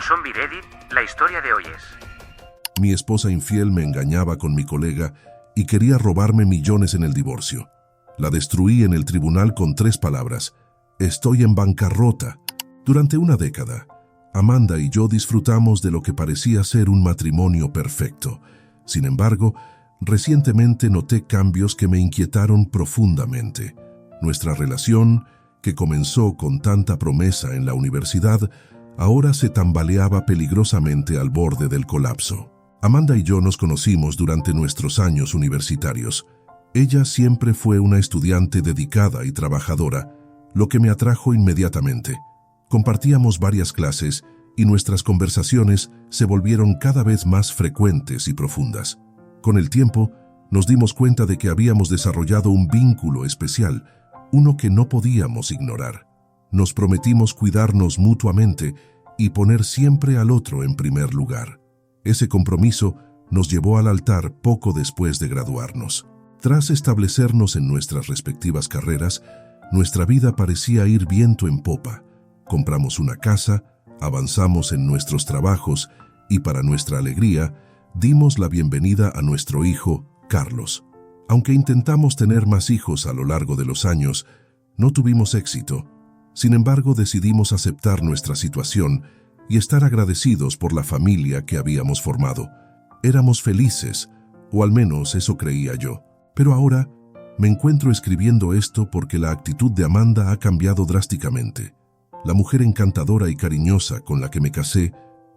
Zombie Reddit, la historia de hoy es... Mi esposa infiel me engañaba con mi colega y quería robarme millones en el divorcio. La destruí en el tribunal con 3 palabras: estoy en bancarrota. Durante una década, Amanda y yo disfrutamos de lo que parecía ser un matrimonio perfecto. Sin embargo, recientemente noté cambios que me inquietaron profundamente. Nuestra relación, que comenzó con tanta promesa en la universidad, ahora se tambaleaba peligrosamente al borde del colapso. Amanda y yo nos conocimos durante nuestros años universitarios. Ella siempre fue una estudiante dedicada y trabajadora, lo que me atrajo inmediatamente. Compartíamos varias clases y nuestras conversaciones se volvieron cada vez más frecuentes y profundas. Con el tiempo, nos dimos cuenta de que habíamos desarrollado un vínculo especial, uno que no podíamos ignorar. Nos prometimos cuidarnos mutuamente y poner siempre al otro en primer lugar. Ese compromiso nos llevó al altar poco después de graduarnos. Tras establecernos en nuestras respectivas carreras, nuestra vida parecía ir viento en popa. Compramos una casa, avanzamos en nuestros trabajos y, para nuestra alegría, dimos la bienvenida a nuestro hijo, Carlos. Aunque intentamos tener más hijos a lo largo de los años, no tuvimos éxito. Sin embargo, decidimos aceptar nuestra situación y estar agradecidos por la familia que habíamos formado. Éramos felices, o al menos eso creía yo. Pero ahora me encuentro escribiendo esto porque la actitud de Amanda ha cambiado drásticamente. La mujer encantadora y cariñosa con la que me casé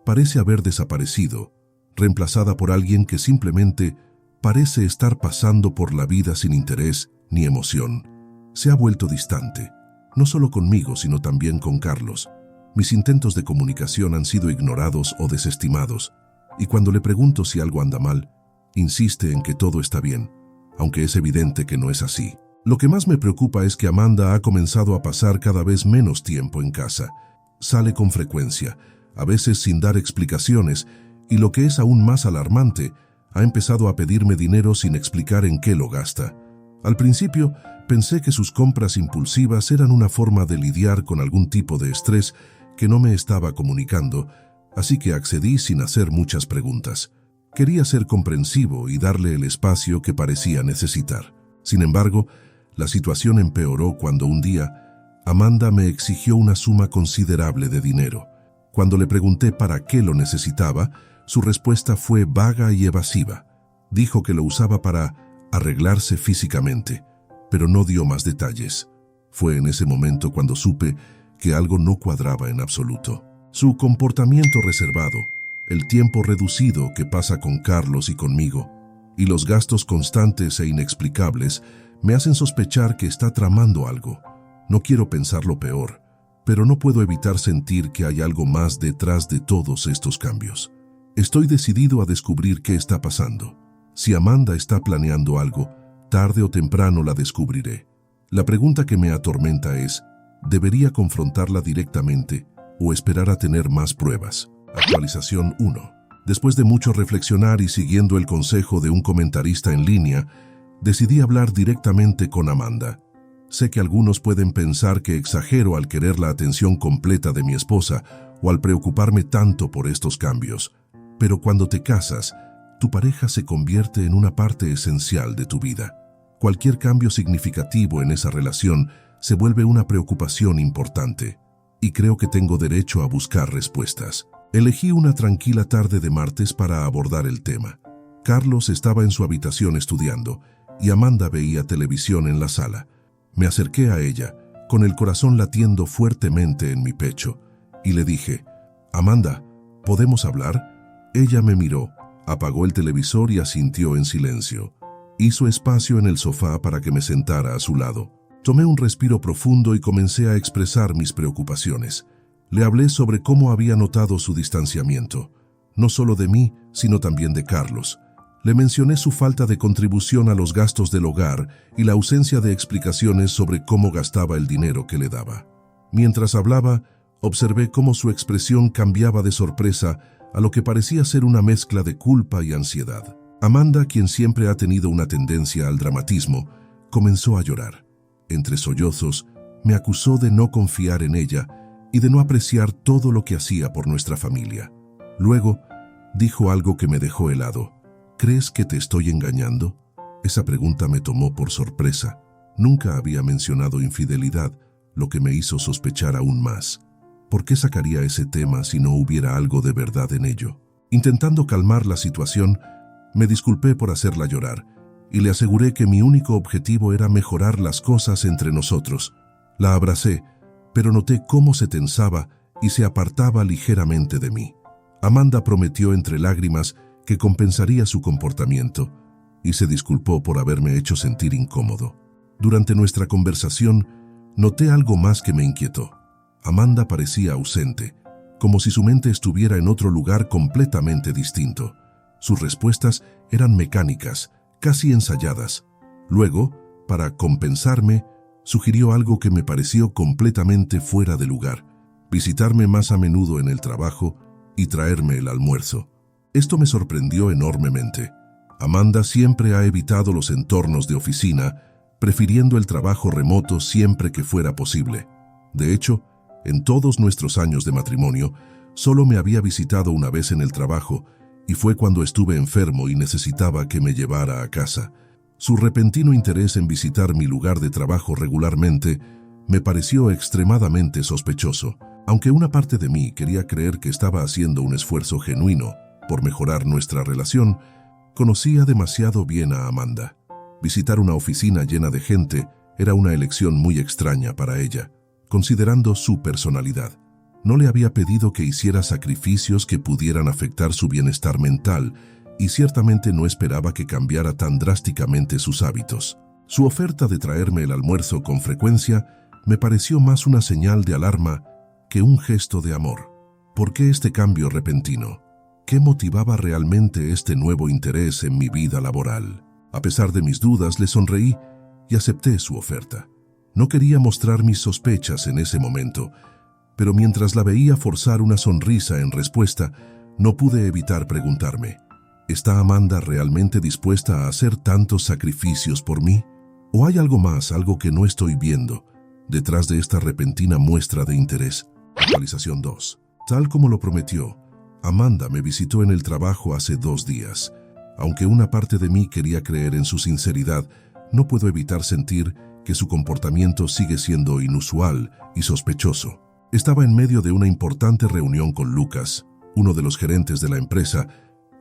parece haber desaparecido, reemplazada por alguien que simplemente parece estar pasando por la vida sin interés ni emoción. Se ha vuelto distante, no solo conmigo, sino también con Carlos. Mis intentos de comunicación han sido ignorados o desestimados, y cuando le pregunto si algo anda mal, insiste en que todo está bien, aunque es evidente que no es así. Lo que más me preocupa es que Amanda ha comenzado a pasar cada vez menos tiempo en casa. Sale con frecuencia, a veces sin dar explicaciones, y lo que es aún más alarmante, ha empezado a pedirme dinero sin explicar en qué lo gasta. Al principio, pensé que sus compras impulsivas eran una forma de lidiar con algún tipo de estrés que no me estaba comunicando, así que accedí sin hacer muchas preguntas. Quería ser comprensivo y darle el espacio que parecía necesitar. Sin embargo, la situación empeoró cuando un día Amanda me exigió una suma considerable de dinero. Cuando le pregunté para qué lo necesitaba, su respuesta fue vaga y evasiva. Dijo que lo usaba para arreglarse físicamente, pero no dio más detalles. Fue en ese momento cuando supe que algo no cuadraba en absoluto. Su comportamiento reservado, el tiempo reducido que pasa con Carlos y conmigo, y los gastos constantes e inexplicables me hacen sospechar que está tramando algo. No quiero pensar lo peor, pero no puedo evitar sentir que hay algo más detrás de todos estos cambios. Estoy decidido a descubrir qué está pasando. Si Amanda está planeando algo, tarde o temprano la descubriré. La pregunta que me atormenta es, ¿debería confrontarla directamente o esperar a tener más pruebas? Actualización 1. Después de mucho reflexionar y siguiendo el consejo de un comentarista en línea, decidí hablar directamente con Amanda. Sé que algunos pueden pensar que exagero al querer la atención completa de mi esposa o al preocuparme tanto por estos cambios, pero cuando te casas, tu pareja se convierte en una parte esencial de tu vida. Cualquier cambio significativo en esa relación se vuelve una preocupación importante, y creo que tengo derecho a buscar respuestas. Elegí una tranquila tarde de martes para abordar el tema. Carlos estaba en su habitación estudiando, y Amanda veía televisión en la sala. Me acerqué a ella, con el corazón latiendo fuertemente en mi pecho, y le dije, «Amanda, ¿podemos hablar?» Ella me miró, apagó el televisor y asintió en silencio. Hizo espacio en el sofá para que me sentara a su lado. Tomé un respiro profundo y comencé a expresar mis preocupaciones. Le hablé sobre cómo había notado su distanciamiento, no solo de mí, sino también de Carlos. Le mencioné su falta de contribución a los gastos del hogar y la ausencia de explicaciones sobre cómo gastaba el dinero que le daba. Mientras hablaba, observé cómo su expresión cambiaba de sorpresa a lo que parecía ser una mezcla de culpa y ansiedad. Amanda, quien siempre ha tenido una tendencia al dramatismo, comenzó a llorar. Entre sollozos, me acusó de no confiar en ella y de no apreciar todo lo que hacía por nuestra familia. Luego, dijo algo que me dejó helado. ¿Crees que te estoy engañando? Esa pregunta me tomó por sorpresa. Nunca había mencionado infidelidad, lo que me hizo sospechar aún más. ¿Por qué sacaría ese tema si no hubiera algo de verdad en ello? Intentando calmar la situación, me disculpé por hacerla llorar y le aseguré que mi único objetivo era mejorar las cosas entre nosotros. La abracé, pero noté cómo se tensaba y se apartaba ligeramente de mí. Amanda prometió entre lágrimas que compensaría su comportamiento y se disculpó por haberme hecho sentir incómodo. Durante nuestra conversación, noté algo más que me inquietó. Amanda parecía ausente, como si su mente estuviera en otro lugar completamente distinto. Sus respuestas eran mecánicas, casi ensayadas. Luego, para compensarme, sugirió algo que me pareció completamente fuera de lugar: visitarme más a menudo en el trabajo y traerme el almuerzo. Esto me sorprendió enormemente. Amanda siempre ha evitado los entornos de oficina, prefiriendo el trabajo remoto siempre que fuera posible. De hecho, en todos nuestros años de matrimonio, solo me había visitado una vez en el trabajo, y fue cuando estuve enfermo y necesitaba que me llevara a casa. Su repentino interés en visitar mi lugar de trabajo regularmente me pareció extremadamente sospechoso, aunque una parte de mí quería creer que estaba haciendo un esfuerzo genuino por mejorar nuestra relación. Conocía demasiado bien a Amanda. Visitar una oficina llena de gente era una elección muy extraña para ella, considerando su personalidad. No le había pedido que hiciera sacrificios que pudieran afectar su bienestar mental, y ciertamente no esperaba que cambiara tan drásticamente sus hábitos. Su oferta de traerme el almuerzo con frecuencia me pareció más una señal de alarma que un gesto de amor. ¿Por qué este cambio repentino? ¿Qué motivaba realmente este nuevo interés en mi vida laboral? A pesar de mis dudas, le sonreí y acepté su oferta. No quería mostrar mis sospechas en ese momento, pero mientras la veía forzar una sonrisa en respuesta, no pude evitar preguntarme: ¿está Amanda realmente dispuesta a hacer tantos sacrificios por mí? ¿O hay algo más, algo que no estoy viendo, detrás de esta repentina muestra de interés? Actualización 2. Tal como lo prometió, Amanda me visitó en el trabajo hace 2 días. Aunque una parte de mí quería creer en su sinceridad, no puedo evitar sentir que su comportamiento sigue siendo inusual y sospechoso. Estaba en medio de una importante reunión con Lucas, uno de los gerentes de la empresa,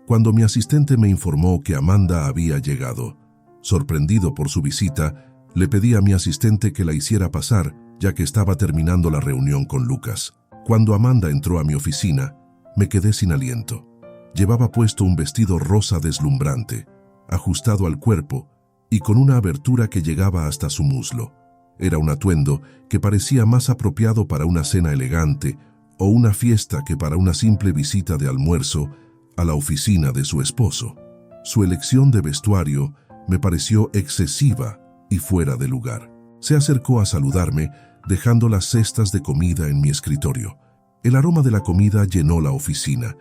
cuando mi asistente me informó que Amanda había llegado. Sorprendido por su visita, le pedí a mi asistente que la hiciera pasar, ya que estaba terminando la reunión con Lucas. Cuando Amanda entró a mi oficina, me quedé sin aliento. Llevaba puesto un vestido rosa deslumbrante, ajustado al cuerpo y con una abertura que llegaba hasta su muslo. Era un atuendo que parecía más apropiado para una cena elegante o una fiesta que para una simple visita de almuerzo a la oficina de su esposo. Su elección de vestuario me pareció excesiva y fuera de lugar. Se acercó a saludarme, dejando las cestas de comida en mi escritorio. El aroma de la comida llenó la oficina,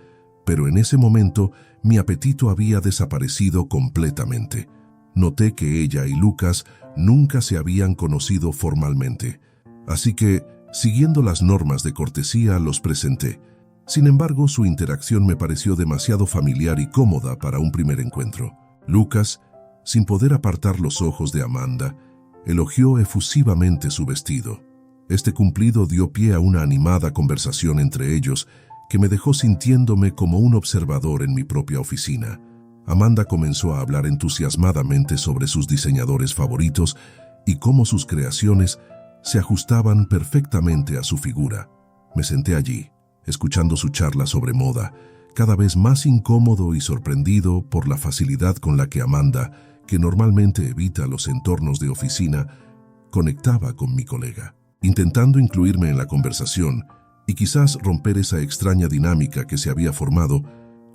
pero en ese momento mi apetito había desaparecido completamente. Noté que ella y Lucas nunca se habían conocido formalmente, así que, siguiendo las normas de cortesía, los presenté. Sin embargo, su interacción me pareció demasiado familiar y cómoda para un primer encuentro. Lucas, sin poder apartar los ojos de Amanda, elogió efusivamente su vestido. Este cumplido dio pie a una animada conversación entre ellos que me dejó sintiéndome como un observador en mi propia oficina. Amanda comenzó a hablar entusiasmadamente sobre sus diseñadores favoritos y cómo sus creaciones se ajustaban perfectamente a su figura. Me senté allí, escuchando su charla sobre moda, cada vez más incómodo y sorprendido por la facilidad con la que Amanda, que normalmente evita los entornos de oficina, conectaba con mi colega. Intentando incluirme en la conversación y quizás romper esa extraña dinámica que se había formado,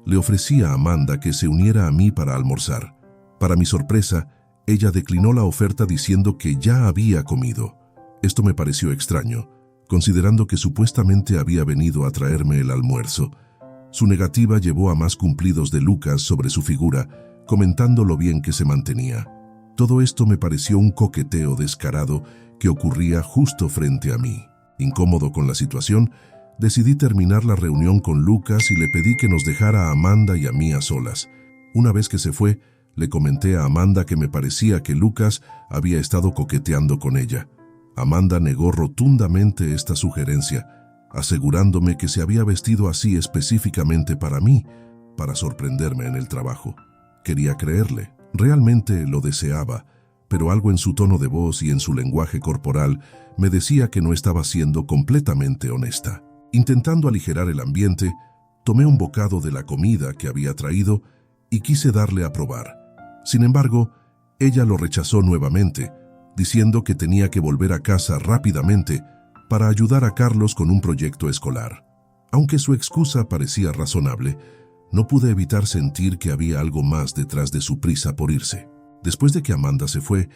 le ofrecí a Amanda que se uniera a mí para almorzar. Para mi sorpresa, ella declinó la oferta diciendo que ya había comido. Esto me pareció extraño, considerando que supuestamente había venido a traerme el almuerzo. Su negativa llevó a más cumplidos de Lucas sobre su figura, comentando lo bien que se mantenía. Todo esto me pareció un coqueteo descarado que ocurría justo frente a mí. Incómodo con la situación, decidí terminar la reunión con Lucas y le pedí que nos dejara a Amanda y a mí a solas. Una vez que se fue, le comenté a Amanda que me parecía que Lucas había estado coqueteando con ella. Amanda negó rotundamente esta sugerencia, asegurándome que se había vestido así específicamente para mí, para sorprenderme en el trabajo. Quería creerle, realmente lo deseaba, pero algo en su tono de voz y en su lenguaje corporal me decía que no estaba siendo completamente honesta. Intentando aligerar el ambiente, tomé un bocado de la comida que había traído y quise darle a probar. Sin embargo, ella lo rechazó nuevamente, diciendo que tenía que volver a casa rápidamente para ayudar a Carlos con un proyecto escolar. Aunque su excusa parecía razonable, no pude evitar sentir que había algo más detrás de su prisa por irse. Después de que Amanda se fue,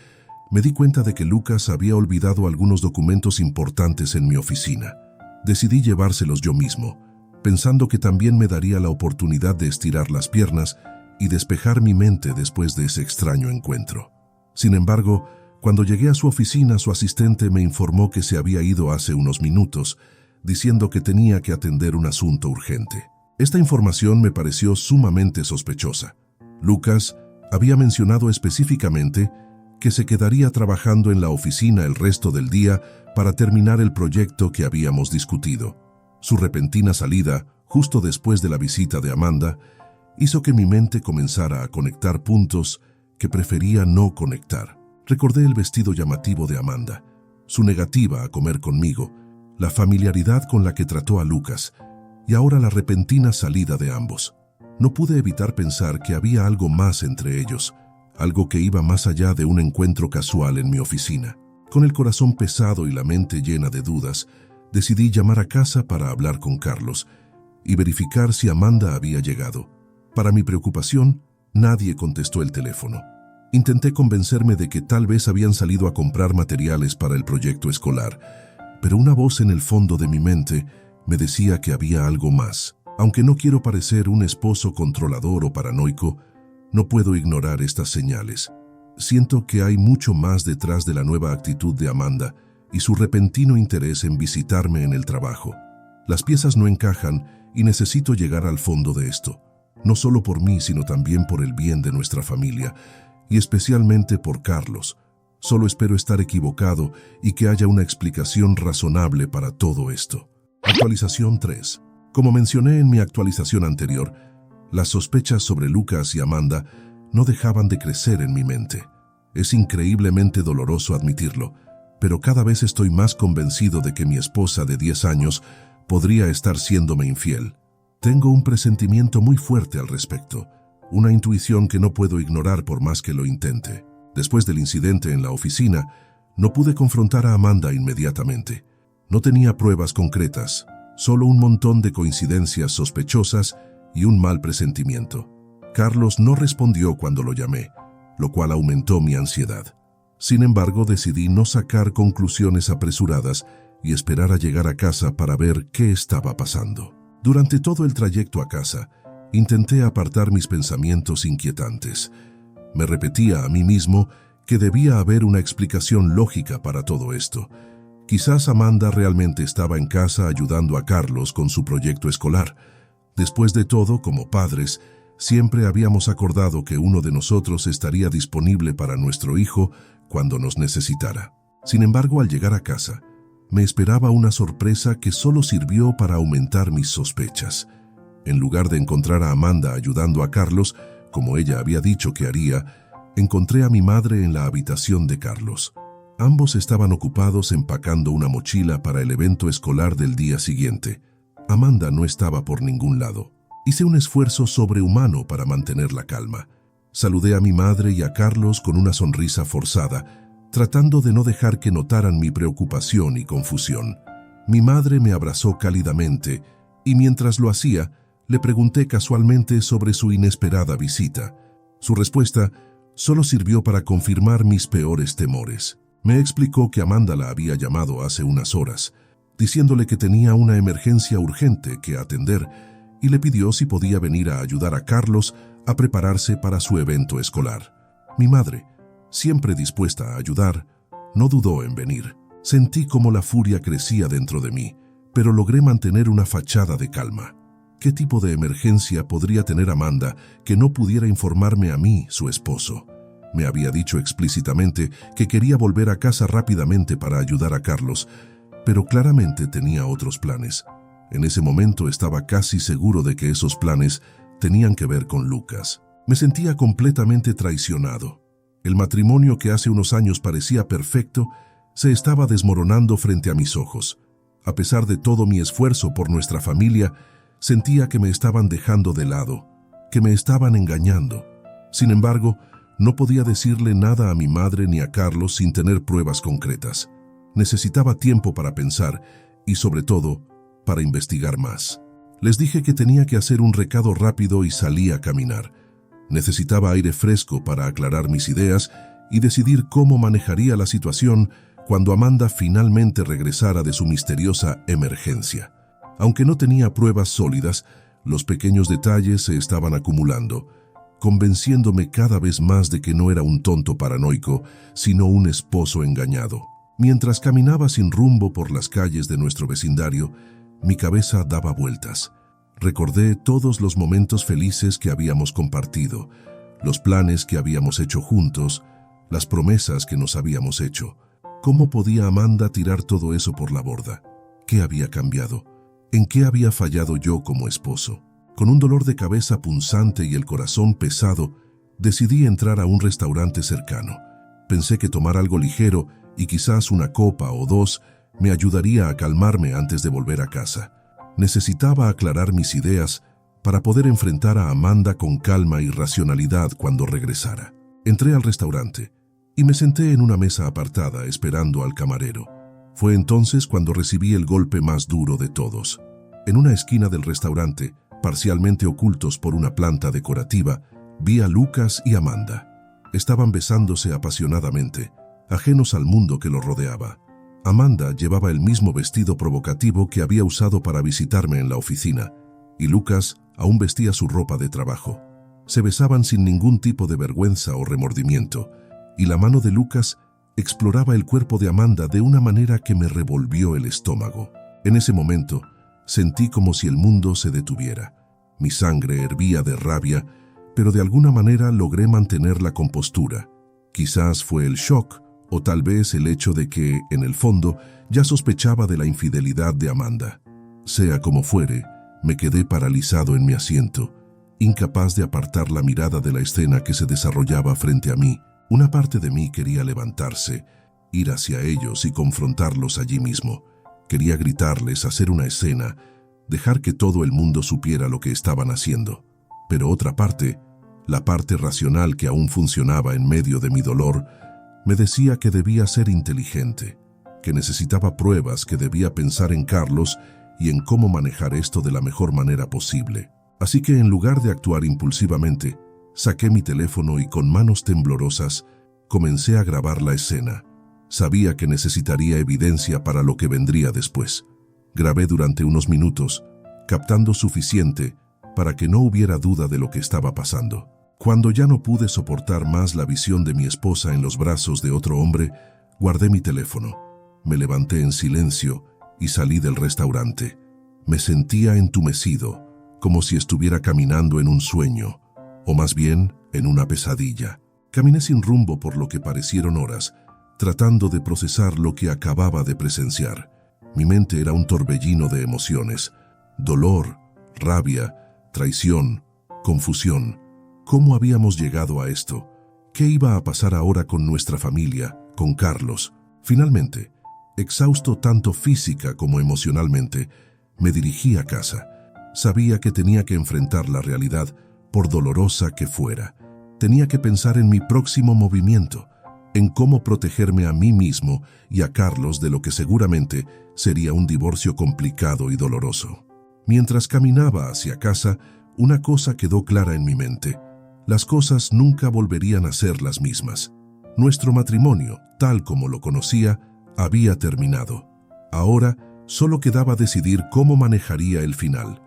me di cuenta de que Lucas había olvidado algunos documentos importantes en mi oficina. Decidí llevárselos yo mismo, pensando que también me daría la oportunidad de estirar las piernas y despejar mi mente después de ese extraño encuentro. Sin embargo, cuando llegué a su oficina, su asistente me informó que se había ido hace unos minutos, diciendo que tenía que atender un asunto urgente. Esta información me pareció sumamente sospechosa. Lucas había mencionado específicamente que se quedaría trabajando en la oficina el resto del día para terminar el proyecto que habíamos discutido. Su repentina salida, justo después de la visita de Amanda, hizo que mi mente comenzara a conectar puntos que prefería no conectar. Recordé el vestido llamativo de Amanda, su negativa a comer conmigo, la familiaridad con la que trató a Lucas y ahora la repentina salida de ambos. No pude evitar pensar que había algo más entre ellos, algo que iba más allá de un encuentro casual en mi oficina. Con el corazón pesado y la mente llena de dudas, decidí llamar a casa para hablar con Carlos y verificar si Amanda había llegado. Para mi preocupación, nadie contestó el teléfono. Intenté convencerme de que tal vez habían salido a comprar materiales para el proyecto escolar, pero una voz en el fondo de mi mente me decía que había algo más. Aunque no quiero parecer un esposo controlador o paranoico, no puedo ignorar estas señales. Siento que hay mucho más detrás de la nueva actitud de Amanda y su repentino interés en visitarme en el trabajo. Las piezas no encajan y necesito llegar al fondo de esto, no solo por mí, sino también por el bien de nuestra familia, y especialmente por Carlos. Solo espero estar equivocado y que haya una explicación razonable para todo esto. Actualización 3. Como mencioné en mi actualización anterior, las sospechas sobre Lucas y Amanda no dejaban de crecer en mi mente. Es increíblemente doloroso admitirlo, pero cada vez estoy más convencido de que mi esposa de 10 años podría estar siéndome infiel. Tengo un presentimiento muy fuerte al respecto, una intuición que no puedo ignorar por más que lo intente. Después del incidente en la oficina, no pude confrontar a Amanda inmediatamente. No tenía pruebas concretas, solo un montón de coincidencias sospechosas y un mal presentimiento. Carlos no respondió cuando lo llamé, lo cual aumentó mi ansiedad. Sin embargo, decidí no sacar conclusiones apresuradas y esperar a llegar a casa para ver qué estaba pasando. Durante todo el trayecto a casa, intenté apartar mis pensamientos inquietantes. Me repetía a mí mismo que debía haber una explicación lógica para todo esto. Quizás Amanda realmente estaba en casa ayudando a Carlos con su proyecto escolar. Después de todo, como padres, siempre habíamos acordado que uno de nosotros estaría disponible para nuestro hijo cuando nos necesitara. Sin embargo, al llegar a casa, me esperaba una sorpresa que solo sirvió para aumentar mis sospechas. En lugar de encontrar a Amanda ayudando a Carlos, como ella había dicho que haría, encontré a mi madre en la habitación de Carlos. Ambos estaban ocupados empacando una mochila para el evento escolar del día siguiente. Amanda no estaba por ningún lado. Hice un esfuerzo sobrehumano para mantener la calma. Saludé a mi madre y a Carlos con una sonrisa forzada, tratando de no dejar que notaran mi preocupación y confusión. Mi madre me abrazó cálidamente y mientras lo hacía, le pregunté casualmente sobre su inesperada visita. Su respuesta solo sirvió para confirmar mis peores temores. Me explicó que Amanda la había llamado hace unas horas, diciéndole que tenía una emergencia urgente que atender y le pidió si podía venir a ayudar a Carlos a prepararse para su evento escolar. Mi madre, siempre dispuesta a ayudar, no dudó en venir. Sentí cómo la furia crecía dentro de mí, pero logré mantener una fachada de calma. ¿Qué tipo de emergencia podría tener Amanda que no pudiera informarme a mí, su esposo? Me había dicho explícitamente que quería volver a casa rápidamente para ayudar a Carlos, pero claramente tenía otros planes. En ese momento estaba casi seguro de que esos planes tenían que ver con Lucas. Me sentía completamente traicionado. El matrimonio que hace unos años parecía perfecto se estaba desmoronando frente a mis ojos. A pesar de todo mi esfuerzo por nuestra familia, sentía que me estaban dejando de lado, que me estaban engañando. Sin embargo, no podía decirle nada a mi madre ni a Carlos sin tener pruebas concretas. Necesitaba tiempo para pensar y, sobre todo, para investigar más. Les dije que tenía que hacer un recado rápido y salí a caminar. Necesitaba aire fresco para aclarar mis ideas y decidir cómo manejaría la situación cuando Amanda finalmente regresara de su misteriosa emergencia. Aunque no tenía pruebas sólidas, los pequeños detalles se estaban acumulando, convenciéndome cada vez más de que no era un tonto paranoico, sino un esposo engañado. Mientras caminaba sin rumbo por las calles de nuestro vecindario, mi cabeza daba vueltas. Recordé todos los momentos felices que habíamos compartido, los planes que habíamos hecho juntos, las promesas que nos habíamos hecho. ¿Cómo podía Amanda tirar todo eso por la borda? ¿Qué había cambiado? ¿En qué había fallado yo como esposo? Con un dolor de cabeza punzante y el corazón pesado, decidí entrar a un restaurante cercano. Pensé que tomar algo ligero y quizás una copa o dos me ayudaría a calmarme antes de volver a casa. Necesitaba aclarar mis ideas para poder enfrentar a Amanda con calma y racionalidad cuando regresara. Entré al restaurante y me senté en una mesa apartada esperando al camarero. Fue entonces cuando recibí el golpe más duro de todos. En una esquina del restaurante, parcialmente ocultos por una planta decorativa, vi a Lucas y Amanda. Estaban besándose apasionadamente, ajenos al mundo que los rodeaba. Amanda llevaba el mismo vestido provocativo que había usado para visitarme en la oficina, y Lucas aún vestía su ropa de trabajo. Se besaban sin ningún tipo de vergüenza o remordimiento, y la mano de Lucas exploraba el cuerpo de Amanda de una manera que me revolvió el estómago. En ese momento, sentí como si el mundo se detuviera. Mi sangre hervía de rabia, pero de alguna manera logré mantener la compostura. Quizás fue el shock, o tal vez el hecho de que, en el fondo, ya sospechaba de la infidelidad de Amanda. Sea como fuere, me quedé paralizado en mi asiento, incapaz de apartar la mirada de la escena que se desarrollaba frente a mí. Una parte de mí quería levantarse, ir hacia ellos y confrontarlos allí mismo. Quería gritarles, hacer una escena, dejar que todo el mundo supiera lo que estaban haciendo. Pero otra parte, la parte racional que aún funcionaba en medio de mi dolor, me decía que debía ser inteligente, que necesitaba pruebas, que debía pensar en Carlos y en cómo manejar esto de la mejor manera posible. Así que en lugar de actuar impulsivamente, saqué mi teléfono y con manos temblorosas comencé a grabar la escena. Sabía que necesitaría evidencia para lo que vendría después. Grabé durante unos minutos, captando suficiente para que no hubiera duda de lo que estaba pasando. Cuando ya no pude soportar más la visión de mi esposa en los brazos de otro hombre, guardé mi teléfono. Me levanté en silencio y salí del restaurante. Me sentía entumecido, como si estuviera caminando en un sueño, o más bien en una pesadilla. Caminé sin rumbo por lo que parecieron horas, tratando de procesar lo que acababa de presenciar. Mi mente era un torbellino de emociones: dolor, rabia, traición, confusión. ¿Cómo habíamos llegado a esto? ¿Qué iba a pasar ahora con nuestra familia, con Carlos? Finalmente, exhausto tanto física como emocionalmente, me dirigí a casa. Sabía que tenía que enfrentar la realidad, por dolorosa que fuera. Tenía que pensar en mi próximo movimiento, en cómo protegerme a mí mismo y a Carlos de lo que seguramente sería un divorcio complicado y doloroso. Mientras caminaba hacia casa, una cosa quedó clara en mi mente: las cosas nunca volverían a ser las mismas. Nuestro matrimonio, tal como lo conocía, había terminado. Ahora solo quedaba decidir cómo manejaría el final.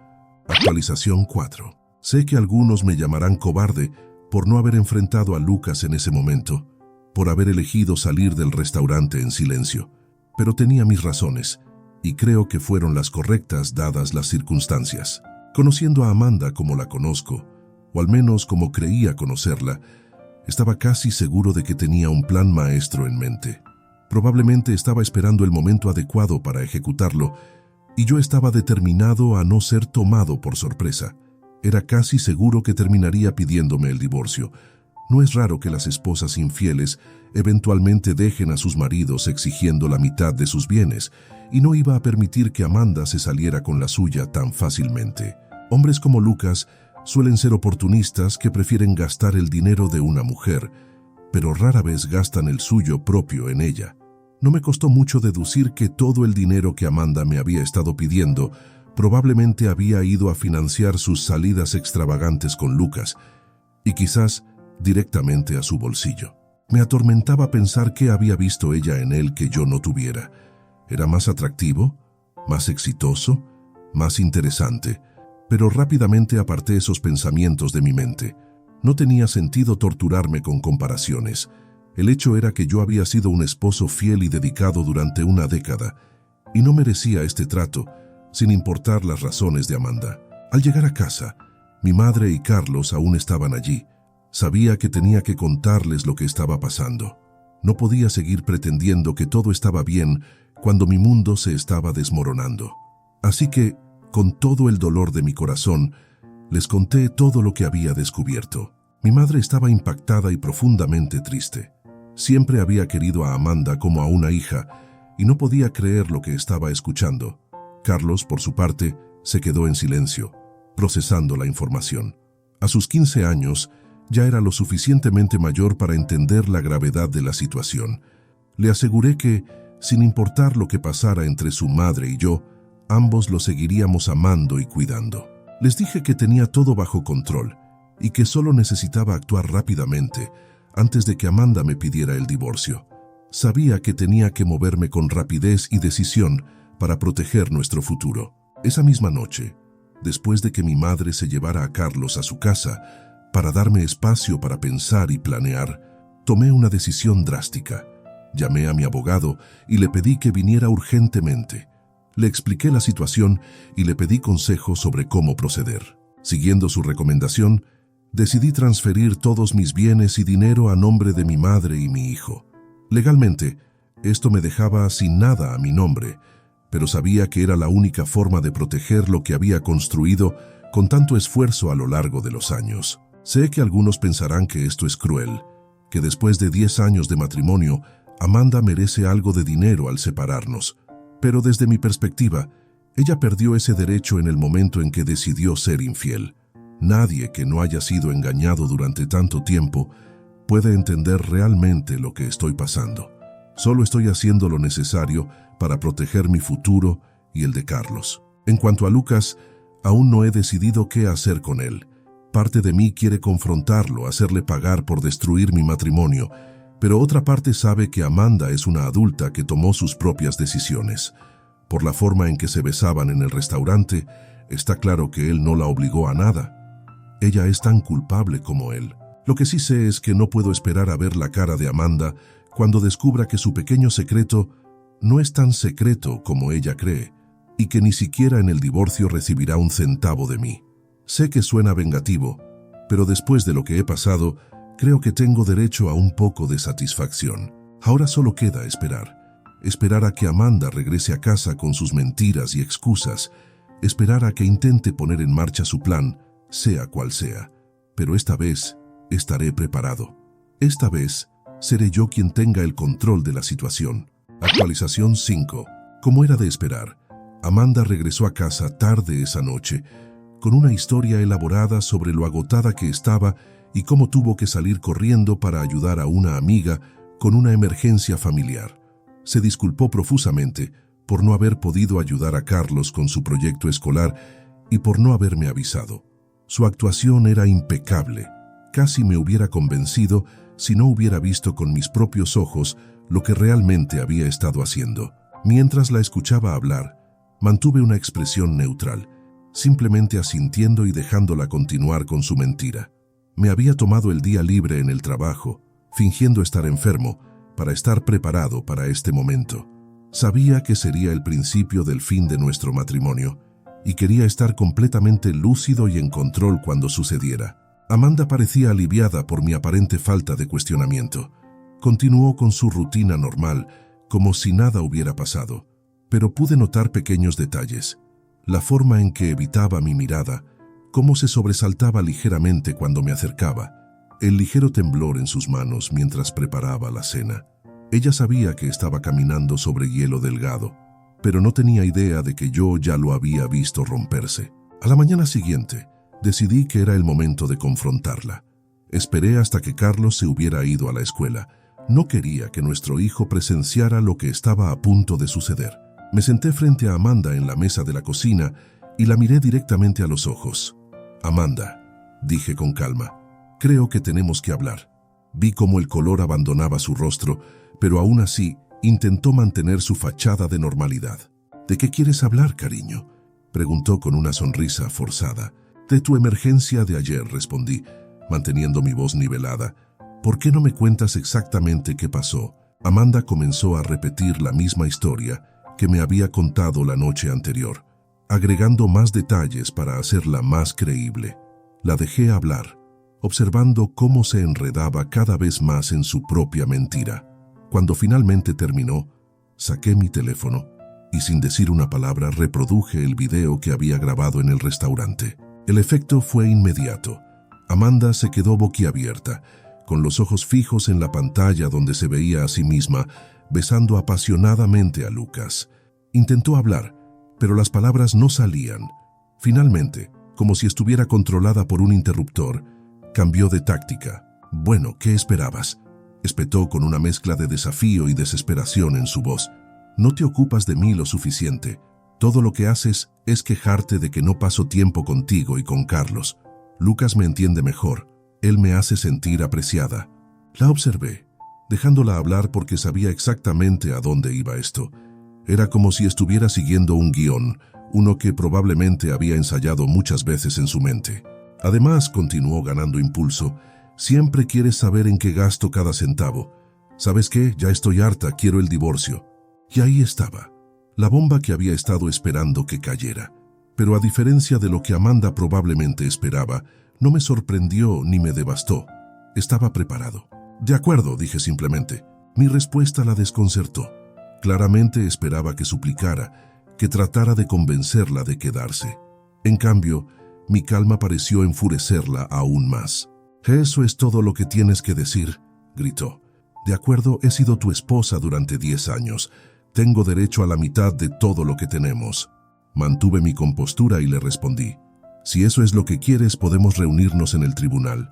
Actualización 4. Sé que algunos me llamarán cobarde por no haber enfrentado a Lucas en ese momento, por haber elegido salir del restaurante en silencio. pero tenía mis razones, y creo que fueron las correctas dadas las circunstancias. Conociendo a Amanda como la conozco, o al menos como creía conocerla, estaba casi seguro de que tenía un plan maestro en mente. Probablemente estaba esperando el momento adecuado para ejecutarlo, y yo estaba determinado a no ser tomado por sorpresa. Era casi seguro que terminaría pidiéndome el divorcio. No es raro que las esposas infieles eventualmente dejen a sus maridos exigiendo la mitad de sus bienes, y no iba a permitir que Amanda se saliera con la suya tan fácilmente. Hombres como Lucas suelen ser oportunistas que prefieren gastar el dinero de una mujer, pero rara vez gastan el suyo propio en ella. No me costó mucho deducir que todo el dinero que Amanda me había estado pidiendo probablemente había ido a financiar sus salidas extravagantes con Lucas, y quizás directamente a su bolsillo. Me atormentaba pensar qué había visto ella en él que yo no tuviera. ¿Era más atractivo? ¿Más exitoso? ¿Más interesante? Pero rápidamente aparté esos pensamientos de mi mente. No tenía sentido torturarme con comparaciones. El hecho era que yo había sido un esposo fiel y dedicado durante una década, y no merecía este trato, sin importar las razones de Amanda. Al llegar a casa, mi madre y Carlos aún estaban allí. Sabía que tenía que contarles lo que estaba pasando. No podía seguir pretendiendo que todo estaba bien cuando mi mundo se estaba desmoronando. Así que, con todo el dolor de mi corazón, les conté todo lo que había descubierto. Mi madre estaba impactada y profundamente triste. Siempre había querido a Amanda como a una hija y no podía creer lo que estaba escuchando. Carlos, por su parte, se quedó en silencio, procesando la información. A sus 15 años, ya era lo suficientemente mayor para entender la gravedad de la situación. Le aseguré que, sin importar lo que pasara entre su madre y yo, ambos lo seguiríamos amando y cuidando. Les dije que tenía todo bajo control y que solo necesitaba actuar rápidamente antes de que Amanda me pidiera el divorcio. Sabía que tenía que moverme con rapidez y decisión para proteger nuestro futuro. Esa misma noche, después de que mi madre se llevara a Carlos a su casa para darme espacio para pensar y planear, tomé una decisión drástica. Llamé a mi abogado y le pedí que viniera urgentemente. Le expliqué la situación y le pedí consejos sobre cómo proceder. Siguiendo su recomendación, decidí transferir todos mis bienes y dinero a nombre de mi madre y mi hijo. Legalmente, esto me dejaba sin nada a mi nombre, pero sabía que era la única forma de proteger lo que había construido con tanto esfuerzo a lo largo de los años. Sé que algunos pensarán que esto es cruel, que después de 10 años de matrimonio, Amanda merece algo de dinero al separarnos, pero desde mi perspectiva, ella perdió ese derecho en el momento en que decidió ser infiel. Nadie que no haya sido engañado durante tanto tiempo puede entender realmente lo que estoy pasando. Solo estoy haciendo lo necesario para proteger mi futuro y el de Carlos. En cuanto a Lucas, aún no he decidido qué hacer con él. Parte de mí quiere confrontarlo, hacerle pagar por destruir mi matrimonio, pero otra parte sabe que Amanda es una adulta que tomó sus propias decisiones. Por la forma en que se besaban en el restaurante, está claro que él no la obligó a nada. Ella es tan culpable como él. Lo que sí sé es que no puedo esperar a ver la cara de Amanda cuando descubra que su pequeño secreto no es tan secreto como ella cree, y que ni siquiera en el divorcio recibirá un centavo de mí. Sé que suena vengativo, pero después de lo que he pasado, creo que tengo derecho a un poco de satisfacción. Ahora solo queda esperar. Esperar a que Amanda regrese a casa con sus mentiras y excusas. Esperar a que intente poner en marcha su plan, sea cual sea. Pero esta vez estaré preparado. Esta vez seré yo quien tenga el control de la situación. Actualización 5. Como era de esperar, Amanda regresó a casa tarde esa noche, con una historia elaborada sobre lo agotada que estaba y cómo tuvo que salir corriendo para ayudar a una amiga con una emergencia familiar. Se disculpó profusamente por no haber podido ayudar a Carlos con su proyecto escolar y por no haberme avisado. Su actuación era impecable. Casi me hubiera convencido si no hubiera visto con mis propios ojos lo que realmente había estado haciendo. Mientras la escuchaba hablar, mantuve una expresión neutral, simplemente asintiendo y dejándola continuar con su mentira. Me había tomado el día libre en el trabajo, fingiendo estar enfermo, para estar preparado para este momento. Sabía que sería el principio del fin de nuestro matrimonio y quería estar completamente lúcido y en control cuando sucediera. Amanda parecía aliviada por mi aparente falta de cuestionamiento. Continuó con su rutina normal, como si nada hubiera pasado, pero pude notar pequeños detalles. La forma en que evitaba mi mirada, cómo se sobresaltaba ligeramente cuando me acercaba, el ligero temblor en sus manos mientras preparaba la cena. Ella sabía que estaba caminando sobre hielo delgado, pero no tenía idea de que yo ya lo había visto romperse. A la mañana siguiente, decidí que era el momento de confrontarla. Esperé hasta que Carlos se hubiera ido a la escuela. No quería que nuestro hijo presenciara lo que estaba a punto de suceder. Me senté frente a Amanda en la mesa de la cocina y la miré directamente a los ojos. «Amanda», dije con calma, «creo que tenemos que hablar». Vi cómo el color abandonaba su rostro, pero aún así intentó mantener su fachada de normalidad. «¿De qué quieres hablar, cariño?», preguntó con una sonrisa forzada. «De tu emergencia de ayer», respondí, manteniendo mi voz nivelada. «¿Por qué no me cuentas exactamente qué pasó?». Amanda comenzó a repetir la misma historia que me había contado la noche anterior, agregando más detalles para hacerla más creíble. La dejé hablar, observando cómo se enredaba cada vez más en su propia mentira. Cuando finalmente terminó, saqué mi teléfono y sin decir una palabra reproduje el video que había grabado en el restaurante. El efecto fue inmediato. Amanda se quedó boquiabierta, con los ojos fijos en la pantalla donde se veía a sí misma, besando apasionadamente a Lucas. Intentó hablar, pero las palabras no salían. Finalmente, como si estuviera controlada por un interruptor, cambió de táctica. «Bueno, ¿qué esperabas?», espetó con una mezcla de desafío y desesperación en su voz. «No te ocupas de mí lo suficiente. Todo lo que haces es quejarte de que no paso tiempo contigo y con Carlos. Lucas me entiende mejor. Él me hace sentir apreciada». La observé, dejándola hablar porque sabía exactamente a dónde iba esto. Era como si estuviera siguiendo un guión, uno que probablemente había ensayado muchas veces en su mente. Además, continuó ganando impulso, «siempre quieres saber en qué gasto cada centavo. ¿Sabes qué? Ya estoy harta, quiero el divorcio». Y ahí estaba, la bomba que había estado esperando que cayera. Pero a diferencia de lo que Amanda probablemente esperaba, no me sorprendió ni me devastó. Estaba preparado. «De acuerdo», dije simplemente. Mi respuesta la desconcertó. Claramente esperaba que suplicara, que tratara de convencerla de quedarse. En cambio, mi calma pareció enfurecerla aún más. «Eso es todo lo que tienes que decir», gritó. «De acuerdo, he sido tu esposa durante 10 años. Tengo derecho a la mitad de todo lo que tenemos». Mantuve mi compostura y le respondí: «Si eso es lo que quieres, podemos reunirnos en el tribunal.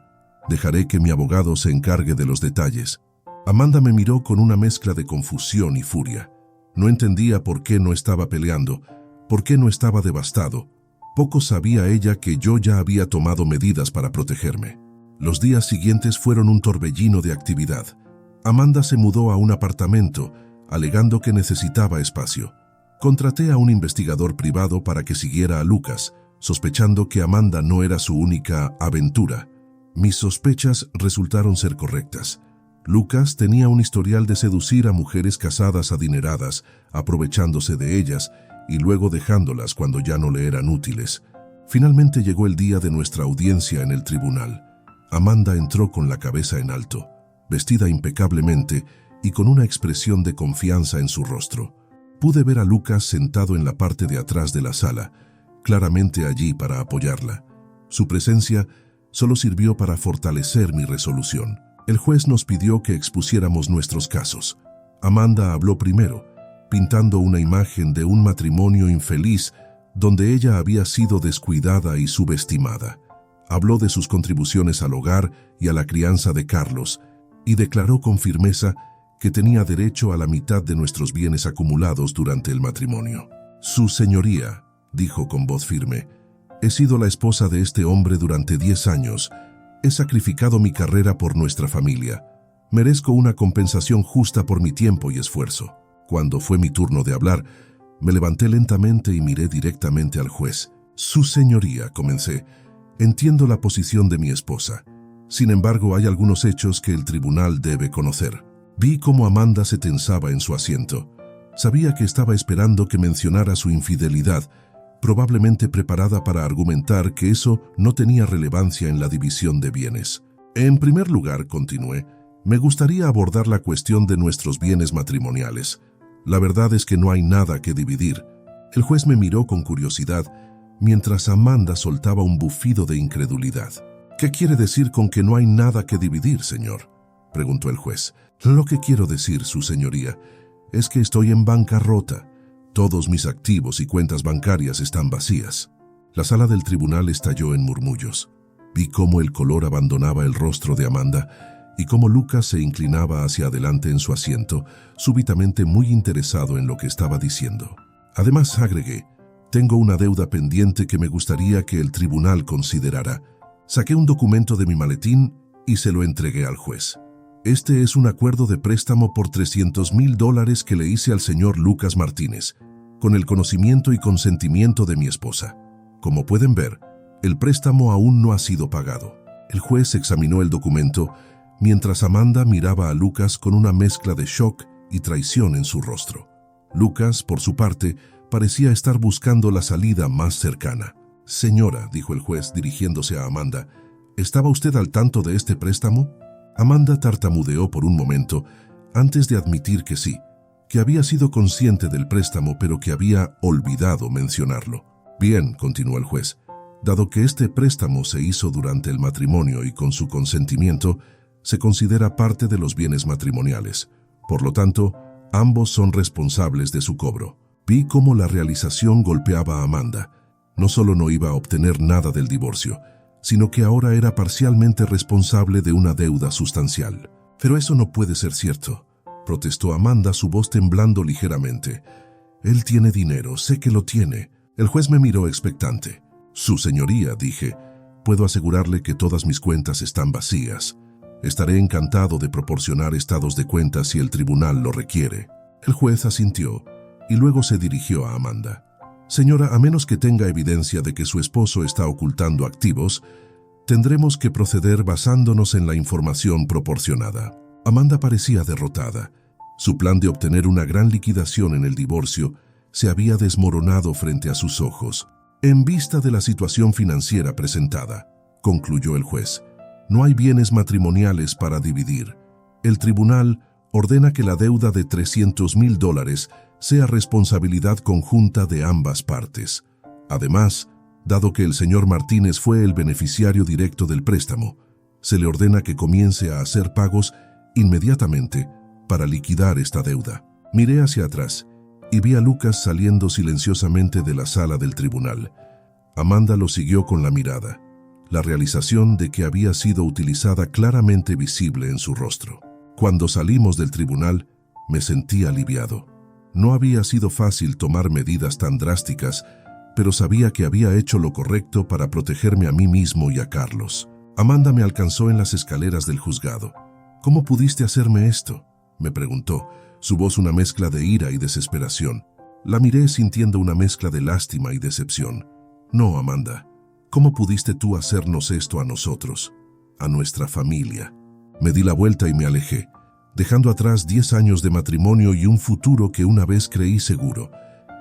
Dejaré que mi abogado se encargue de los detalles». Amanda me miró con una mezcla de confusión y furia. No entendía por qué no estaba peleando, por qué no estaba devastado. Poco sabía ella que yo ya había tomado medidas para protegerme. Los días siguientes fueron un torbellino de actividad. Amanda se mudó a un apartamento, alegando que necesitaba espacio. Contraté a un investigador privado para que siguiera a Lucas, sospechando que Amanda no era su única aventura. Mis sospechas resultaron ser correctas. Lucas tenía un historial de seducir a mujeres casadas adineradas, aprovechándose de ellas y luego dejándolas cuando ya no le eran útiles. Finalmente llegó el día de nuestra audiencia en el tribunal. Amanda entró con la cabeza en alto, vestida impecablemente y con una expresión de confianza en su rostro. Pude ver a Lucas sentado en la parte de atrás de la sala, claramente allí para apoyarla. Su presencia solo sirvió para fortalecer mi resolución. El juez nos pidió que expusiéramos nuestros casos. Amanda habló primero, pintando una imagen de un matrimonio infeliz donde ella había sido descuidada y subestimada. Habló de sus contribuciones al hogar y a la crianza de Carlos y declaró con firmeza que tenía derecho a la mitad de nuestros bienes acumulados durante el matrimonio. «Su señoría», dijo con voz firme, «he sido la esposa de este hombre durante 10 años. He sacrificado mi carrera por nuestra familia. Merezco una compensación justa por mi tiempo y esfuerzo». Cuando fue mi turno de hablar, me levanté lentamente y miré directamente al juez. «Su señoría», comencé, «entiendo la posición de mi esposa. Sin embargo, hay algunos hechos que el tribunal debe conocer». Vi cómo Amanda se tensaba en su asiento. Sabía que estaba esperando que mencionara su infidelidad, probablemente preparada para argumentar que eso no tenía relevancia en la división de bienes. En primer lugar, continué, me gustaría abordar la cuestión de nuestros bienes matrimoniales. La verdad es que no hay nada que dividir. El juez me miró con curiosidad, mientras Amanda soltaba un bufido de incredulidad. ¿Qué quiere decir con que no hay nada que dividir, señor?, preguntó el juez. Lo que quiero decir, su señoría, es que estoy en bancarrota. Todos mis activos y cuentas bancarias están vacías. La sala del tribunal estalló en murmullos. Vi cómo el color abandonaba el rostro de Amanda y cómo Lucas se inclinaba hacia adelante en su asiento, súbitamente muy interesado en lo que estaba diciendo. Además, agregué, tengo una deuda pendiente que me gustaría que el tribunal considerara. Saqué un documento de mi maletín y se lo entregué al juez. Este es un acuerdo de préstamo por $300,000 que le hice al señor Lucas Martínez, con el conocimiento y consentimiento de mi esposa. Como pueden ver, el préstamo aún no ha sido pagado. El juez examinó el documento mientras Amanda miraba a Lucas con una mezcla de shock y traición en su rostro. Lucas, por su parte, parecía estar buscando la salida más cercana. Señora, dijo el juez dirigiéndose a Amanda, ¿estaba usted al tanto de este préstamo? Amanda tartamudeó por un momento antes de admitir que sí, que había sido consciente del préstamo pero que había olvidado mencionarlo. Bien, continuó el juez, dado que este préstamo se hizo durante el matrimonio y con su consentimiento, se considera parte de los bienes matrimoniales. Por lo tanto, ambos son responsables de su cobro. Vi cómo la realización golpeaba a Amanda. No solo no iba a obtener nada del divorcio, sino que ahora era parcialmente responsable de una deuda sustancial. Pero eso no puede ser cierto, protestó Amanda, su voz temblando ligeramente. Él tiene dinero, sé que lo tiene. El juez me miró expectante. Su señoría, dije, puedo asegurarle que todas mis cuentas están vacías. Estaré encantado de proporcionar estados de cuentas si el tribunal lo requiere. El juez asintió y luego se dirigió a Amanda. Señora, a menos que tenga evidencia de que su esposo está ocultando activos, tendremos que proceder basándonos en la información proporcionada. Amanda parecía derrotada. Su plan de obtener una gran liquidación en el divorcio se había desmoronado frente a sus ojos. En vista de la situación financiera presentada, concluyó el juez, no hay bienes matrimoniales para dividir. El tribunal ordena que la deuda de $300,000 sea responsabilidad conjunta de ambas partes. Además, dado que el señor Martínez fue el beneficiario directo del préstamo, se le ordena que comience a hacer pagos inmediatamente para liquidar esta deuda. Miré hacia atrás y vi a Lucas saliendo silenciosamente de la sala del tribunal. Amanda lo siguió con la mirada, la realización de que había sido utilizada claramente visible en su rostro. Cuando salimos del tribunal, me sentí aliviado. No había sido fácil tomar medidas tan drásticas, pero sabía que había hecho lo correcto para protegerme a mí mismo y a Carlos. Amanda me alcanzó en las escaleras del juzgado. ¿Cómo pudiste hacerme esto?, me preguntó, su voz una mezcla de ira y desesperación. La miré sintiendo una mezcla de lástima y decepción. No, Amanda, ¿cómo pudiste tú hacernos esto a nosotros, a nuestra familia? Me di la vuelta y me alejé, dejando atrás 10 años de matrimonio y un futuro que una vez creí seguro.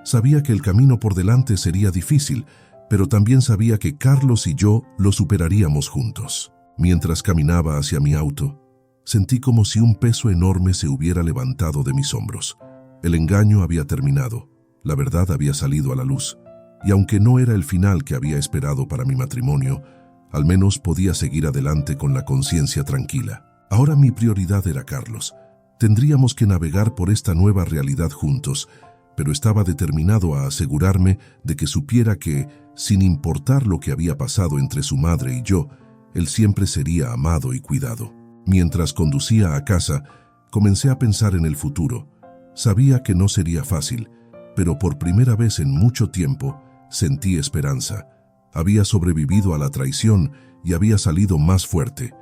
Sabía que el camino por delante sería difícil, pero también sabía que Carlos y yo lo superaríamos juntos. Mientras caminaba hacia mi auto, sentí como si un peso enorme se hubiera levantado de mis hombros. El engaño había terminado, la verdad había salido a la luz, y aunque no era el final que había esperado para mi matrimonio, al menos podía seguir adelante con la conciencia tranquila. Ahora mi prioridad era Carlos. Tendríamos que navegar por esta nueva realidad juntos, pero estaba determinado a asegurarme de que supiera que, sin importar lo que había pasado entre su madre y yo, él siempre sería amado y cuidado. Mientras conducía a casa, comencé a pensar en el futuro. Sabía que no sería fácil, pero por primera vez en mucho tiempo sentí esperanza. Había sobrevivido a la traición y había salido más fuerte,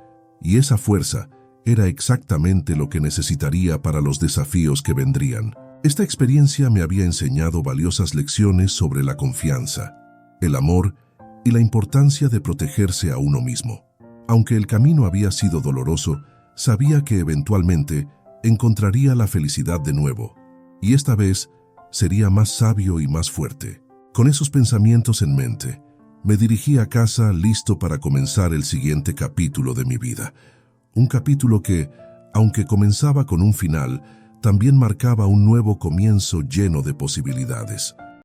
y esa fuerza era exactamente lo que necesitaría para los desafíos que vendrían. Esta experiencia me había enseñado valiosas lecciones sobre la confianza, el amor y la importancia de protegerse a uno mismo. Aunque el camino había sido doloroso, sabía que eventualmente encontraría la felicidad de nuevo. y esta vez sería más sabio y más fuerte. Con esos pensamientos en mente, me dirigí a casa listo para comenzar el siguiente capítulo de mi vida. Un capítulo que, aunque comenzaba con un final, también marcaba un nuevo comienzo lleno de posibilidades.